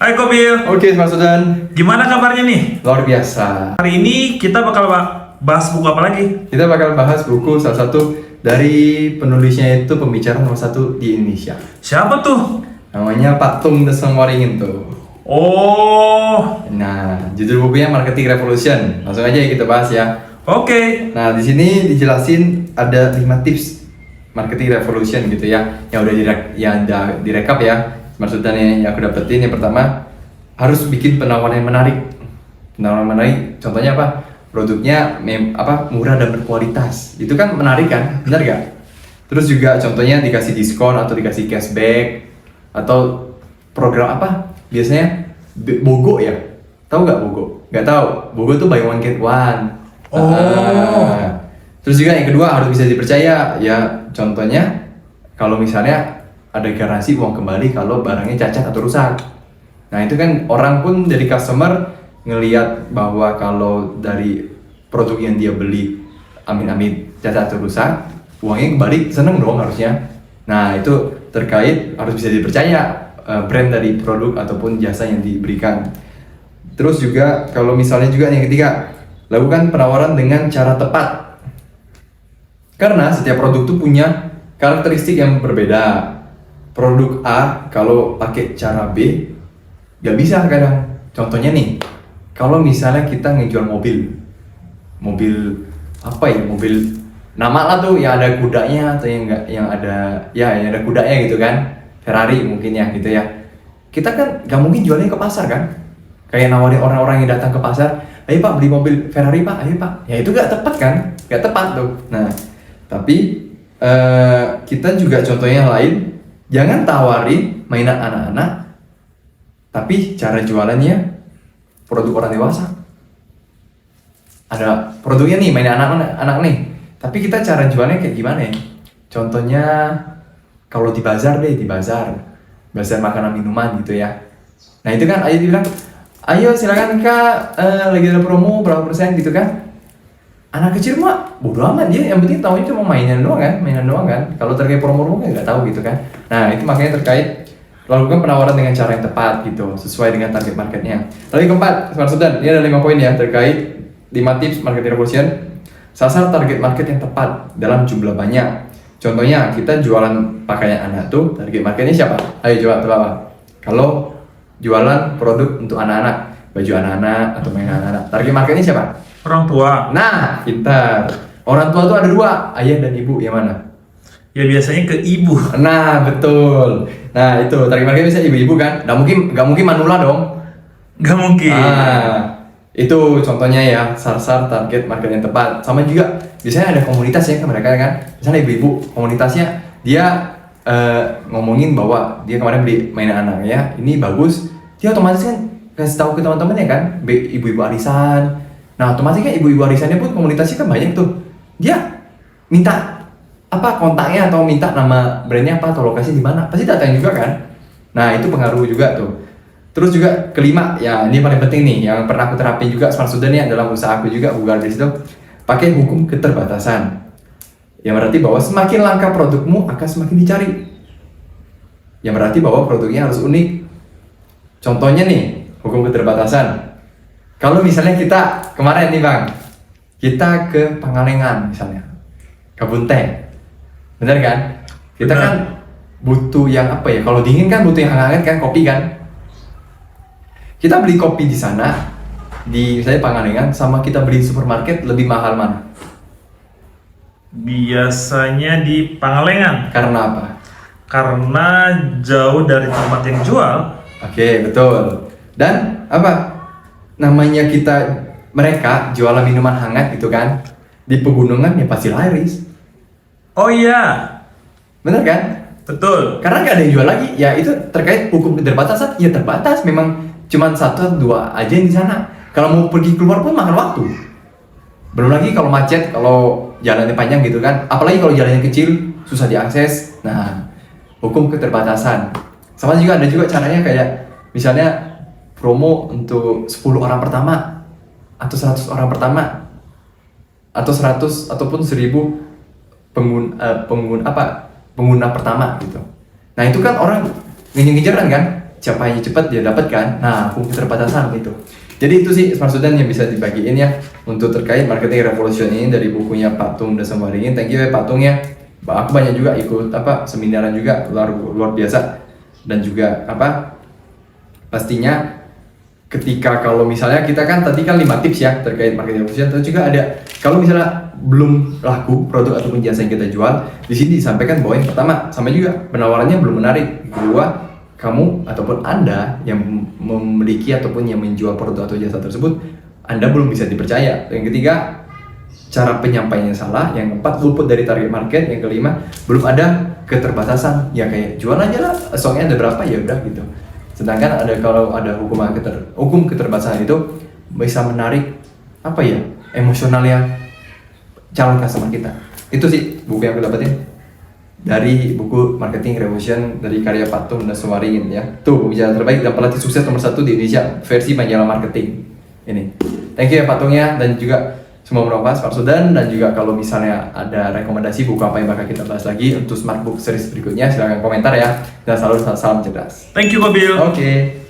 Hai Kobil, Oke, Mas Sudan. gimana kabarnya nih? Luar biasa. Hari ini kita bakal bahas buku apa lagi? Kita bakal bahas buku salah satu dari penulisnya itu pembicara nomor satu di Indonesia. Siapa tuh? Namanya Pak Tung Desem Waringin tuh. Oh, Nah, judul bukunya Marketing Revolution. Langsung aja kita bahas ya. oke. Nah, di sini dijelasin ada 5 tips marketing revolution gitu ya. Yang udah direkap ya. Maksudnya yang aku dapetin yang pertama harus bikin penawaran yang menarik. Penawaran menarik, contohnya apa? Produknya murah dan berkualitas. Itu kan menarik kan? Benar gak? Terus juga contohnya dikasih diskon atau dikasih cashback atau program apa? Biasanya BOGO ya. Tahu gak BOGO? Gak tahu. BOGO tuh buy one get one. Oh. Terus juga yang kedua harus bisa dipercaya ya. Contohnya kalau misalnya ada garansi uang kembali kalau barangnya cacat atau rusak. Nah itu kan orang pun dari customer ngelihat bahwa kalau dari produk yang dia beli amit-amit cacat atau rusak, uangnya kembali, seneng dong harusnya. Nah itu terkait harus bisa dipercaya brand dari produk ataupun jasa yang diberikan. Terus juga kalau misalnya juga yang ketiga, lakukan penawaran dengan cara tepat. Karena setiap produk itu punya karakteristik yang berbeda. Produk A kalau pakai cara B gak bisa kadang. Contohnya nih, kalau misalnya kita ngejual mobil apa ya, mobil nama lah tuh yang ada kudanya atau yang enggak, yang ada kudanya gitu kan, Ferrari mungkin ya gitu ya. Kita kan gak mungkin jualnya ke pasar kan, kayak nawarin orang-orang yang datang ke pasar, ayo pak beli mobil Ferrari pak, ayo pak. Ya itu gak tepat kan, gak tepat tuh. Nah tapi kita juga contohnya yang lain. Jangan tawarin mainan anak-anak, tapi cara jualannya produk orang dewasa. Ada produknya nih mainan anak-anak nih, tapi kita cara jualnya kayak gimana ya? Contohnya kalau di bazar bazar makanan minuman gitu ya. Nah itu kan ayo dibilang, ayo silakan kak, lagi ada promo berapa persen gitu kan. Anak kecil mah bodo amat dia, yang penting tahunya cuma mainan doang kan. Kalau terkait promo kan nggak tahu gitu kan. Nah itu makanya terkait lakukan penawaran dengan cara yang tepat gitu, sesuai dengan target marketnya. Lalu yang keempat, Smart Student, ini ada 5 poin ya terkait 5 tips marketing revolution. Sasar target market yang tepat dalam jumlah banyak. Contohnya kita jualan pakaian anak tuh, target marketnya siapa? Ayo coba tebak apa? Kalau jualan produk untuk anak-anak, baju anak-anak atau mainan anak-anak, target marketnya siapa? Orang tua. Nah, pintar. Orang tua tuh ada 2, ayah dan ibu. Yang mana? Ya biasanya ke ibu. Nah, betul. Nah, itu target market bisa ibu-ibu kan? Gak mungkin manula dong. Gak mungkin. Nah, itu contohnya ya, sasar target market yang tepat. Sama juga, biasanya ada komunitas ya ke mereka kan. Misalnya ibu-ibu, komunitasnya dia ngomongin bahwa dia kemarin beli mainan anaknya, ini bagus. Dia otomatis kan kasih tahu ke teman-temannya kan, ibu-ibu arisan. Nah, otomatis kan ibu-ibu arisannya pun komunitasnya kan banyak tuh. Dia minta kontaknya atau minta nama brandnya apa atau lokasi di mana, pasti datang juga kan. Nah, itu pengaruh juga tuh. Terus juga kelima, ya ini paling penting nih, yang pernah aku terapin juga Smart Student ya dalam usaha aku juga Google itu, pakai hukum keterbatasan. Yang berarti bahwa semakin langka produkmu akan semakin dicari. Yang berarti bahwa produknya harus unik. Contohnya nih, hukum keterbatasan. Kalau misalnya kita kemarin nih bang, kita ke Pangalengan misalnya, Kebun Teh, bener kan? Kita Bener. kan butuh yang apa ya? Kalau dingin kan butuh yang hangat kan, kopi kan? Kita beli kopi di sana, di misalnya Pangalengan, sama kita beli di supermarket lebih mahal mana? Biasanya di Pangalengan. Karena apa? Karena jauh dari tempat yang jual. Oke, betul. Dan apa? Namanya mereka jualan minuman hangat gitu kan, di pegunungan ya pasti laris. Oh iya, Bener kan? betul. Karena nggak ada yang jual lagi, ya itu terkait hukum keterbatasan, ya terbatas, memang cuma 1-2 aja yang di sana. Kalau mau pergi keluar pun makan waktu. Belum lagi kalau macet, kalau jalannya panjang gitu kan, apalagi kalau jalannya kecil, susah diakses. Nah, hukum keterbatasan. Sama juga ada juga caranya kayak misalnya promo untuk 10 orang pertama atau 100 orang pertama atau 100 ataupun 1000 pengguna pertama gitu. Nah itu kan orang ngejar-ngejaran kan, siapa yang cepat dia dapat kan. Nah, hukum keterbatasan itu. Jadi itu sih Smart Student yang bisa dibagiin ya untuk terkait marketing revolution ini dari bukunya Pak Tung dan Semwaringin. Thank you ya Pak Tung ya. Aku banyak juga ikut seminaran juga luar biasa, dan juga pastinya ketika kalau misalnya kita kan tadi kan 5 tips ya terkait marketing revolution, terus juga ada kalau misalnya belum laku produk ataupun jasa yang kita jual, di sini disampaikan bahwa yang pertama sama juga penawarannya belum menarik, kedua kamu ataupun Anda yang memiliki ataupun yang menjual produk atau jasa tersebut Anda belum bisa dipercaya, yang ketiga cara penyampaiannya salah, yang keempat luput dari target market, yang kelima belum ada keterbatasan, ya kayak jual aja lah, stoknya ada berapa ya udah gitu. Sedangkan kalau ada hukum keterbatasan itu bisa menarik emosionalnya calon customer kita. Itu sih buku yang aku dapetin dari buku Marketing Revolution dari karya Pak Tung dan Semwaringin ya. Tuh pembicara terbaik dan pelatih sukses nomor 1 di Indonesia versi majalah marketing ini. Thank you ya Pak Tung ya, dan juga semua bermanfaat Smart Student. Dan juga kalau misalnya ada rekomendasi buku apa yang bakal kita bahas lagi untuk Smart Book series berikutnya, silahkan komentar ya. Dan selalu salam cerdas. Thank you Babil. Oke.